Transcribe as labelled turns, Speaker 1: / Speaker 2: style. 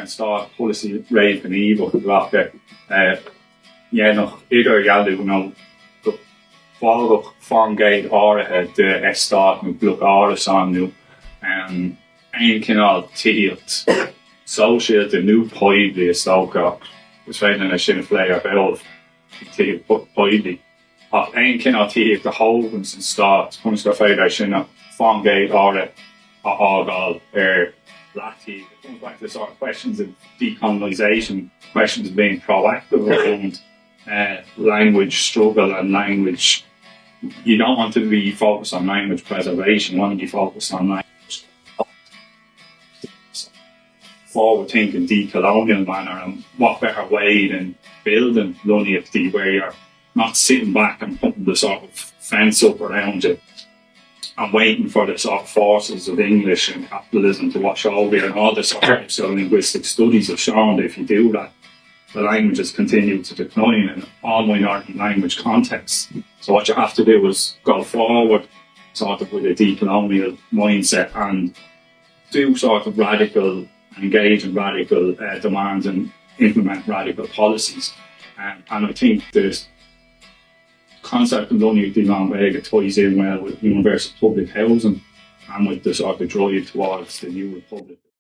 Speaker 1: an start policy raibh an íomh go dhéanach idir gealú nó go fágach fangéid áirithe de start nó blug áras anú ein cinál tithíocht Seoighe de nú Phoiblí is tógach gus féidir sin phlé ar bhealh Tithíocht Phoiblí ach ein cinál tithíocht de hógan san start chunas go féidir sin fangéid áirithe ágáil leathchéad. It comes back to the sort of questions of decolonisation, questions of being proactive around language struggle and language. You don't want to be focused on language preservation, you want to be focused on language forward-thinking, decolonial manner, and what better way than building Lonnaíochtaí where you're not sitting back and putting the sort of fence up around you and waiting for the sort of forces of English and capitalism to wash over you, and all the sort of linguistic studies have shown that if you do that, the languages continue to decline in all minority language contexts. So what you have to do is go forward sort of with a decolonial mindset and do sort of radical, engage in radical demands and implement radical policies. And I think the concept of Lonnaíochtaí Lán-Ghaeilge ties in well with universal public housing and with the sort of drive towards the new republic.